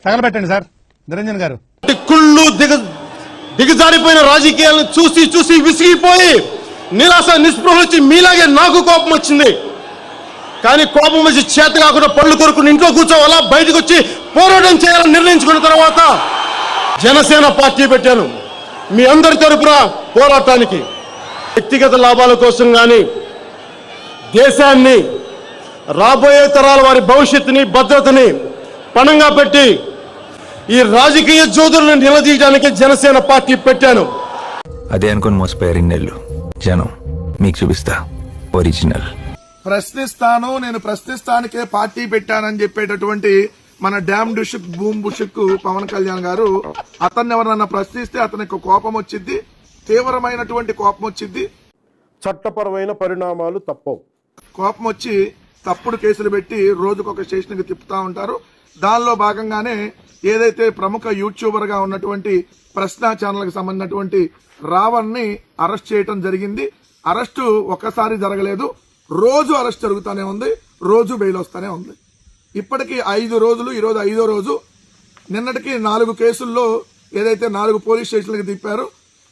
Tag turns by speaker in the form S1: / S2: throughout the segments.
S1: తగలబెట్టండి sir Niranjan గారు.
S2: కుళ్ళు దిగజారిపోయిన రాజకీయాలను చూసి చూసి విసిగిపోయి నిరాశ నిస్పృహ వచ్చి మీలాగే నాకు కోపం వచ్చింది. కానీ కోపం వచ్చి చేత కాకుండా పళ్ళు కొరుకుని ఇంట్లో కూర్చోవాలా, బయటకు వచ్చి పోరాటం చేయాలని నిర్ణయించుకున్న తర్వాత జనసేన పార్టీ పెట్టాను. మీ అందరి తరపున పోరాటానికి వ్యక్తిగత లాభాల కోసం కానీ దేశాన్ని, రాబోయే తరాల వారి భవిష్యత్తుని, భద్రతని పణంగా పెట్టి ఈ రాజకీయ జోదులను నిలదీయడానికి జనసేన పార్టీ పెట్టాను.
S3: అదే అనుకుని మోసపోయారు ఇన్నేళ్ళు. జనం మీకు చూపిస్తా ఒరిజినల్.
S4: ప్రశ్నిస్తాను, నేను ప్రశ్నిస్తానికే పార్టీ పెట్టానని చెప్పేటటువంటి మన డ్యామ్ బుషక్ బూమ్ బుషక్ పవన్ కళ్యాణ్ గారు, అతన్ని ఎవరన్నా ప్రశ్నిస్తే అతనికి కోపం వచ్చింది, తీవ్రమైనటువంటి కోపం వచ్చింది.
S2: చట్టపరమైన పరిణామాలు తప్పవు.
S4: కోపం వచ్చి తప్పుడు కేసులు పెట్టి రోజుకొక స్టేషన్ కి తిప్పుతా ఉంటారు. దానిలో భాగంగానే ఏదైతే ప్రముఖ యూట్యూబర్ గా ఉన్నటువంటి ప్రశ్న ఛానల్ కి సంబంధించినటువంటి రావణ్ ని అరెస్ట్ చేయడం జరిగింది. అరెస్టు ఒక్కసారి జరగలేదు, రోజు అరెస్ట్ జరుగుతూనే ఉంది, రోజు బెయిల్ వస్తూనే ఉంది. ఇప్పటికీ 5 రోజులు, ఈరోజు 5వ రోజు. నిన్నటికి 4 కేసుల్లో ఏదైతే 4 పోలీస్ స్టేషన్లకు తిప్పారు,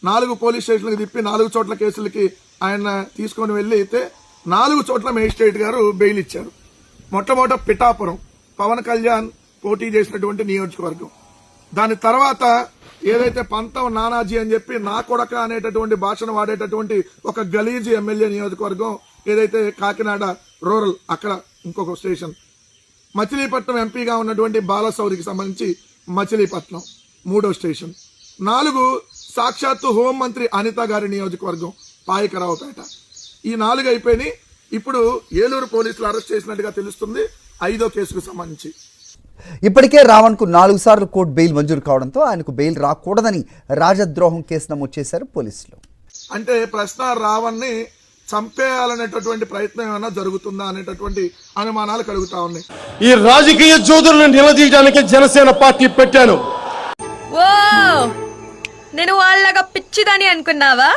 S4: 4 పోలీస్ స్టేషన్లకు తిప్పి 4 చోట్ల కేసులకి ఆయన తీసుకొని వెళ్లి అయితే 4 చోట్ల మేజిస్ట్రేట్ గారు బెయిల్ ఇచ్చారు. మొట్టమొదట పిఠాపురం పవన్ కళ్యాణ్ పోటీ చేసినటువంటి నియోజకవర్గం. దాని తర్వాత ఏదైతే పంతం నానాజీ అని చెప్పి నా కొడక అనేటటువంటి భాషను వాడేటటువంటి ఒక గలీజీ ఎమ్మెల్యే నియోజకవర్గం ఏదైతే కాకినాడ రూరల్, అక్కడ ఇంకొక స్టేషన్. మచిలీపట్నం ఎంపీగా ఉన్నటువంటి బాలశౌరికి సంబంధించి మచిలీపట్నం 3వ స్టేషన్. 4 సాక్షాత్తు హోంమంత్రి అనిత గారి నియోజకవర్గం పాయకరావుపేట. ఈ 4 అయిపోయినాయి. ఇప్పుడు ఏలూరు పోలీసులు అరెస్ట్ చేసినట్టుగా తెలుస్తుంది 5వ కేసుకు సంబంధించి.
S5: ఇప్పటికే రావణ్ కు 4 సార్లు కోర్టు బెయిల్ మంజూరు కావడంతో ఆయనకు బెయిల్ రాకూడదని రాజద్రోహం కేసు నమోదు చేశారు పోలీసులు.
S4: అంటే ప్రశ్న రావణ్ ని చంపేయాలనేటటువంటి ప్రయత్నం ఏమైనా జరుగుతుందా అనేటటువంటి అనుమానాలు కలుగుతా ఉన్నాయి.
S2: ఈ రాజకీయ జోదులను నిలదీయడానికి జనసేన పార్టీ పెట్టాను.
S6: నేను వాళ్ళగా పిచ్చిదని అనుకున్నావా?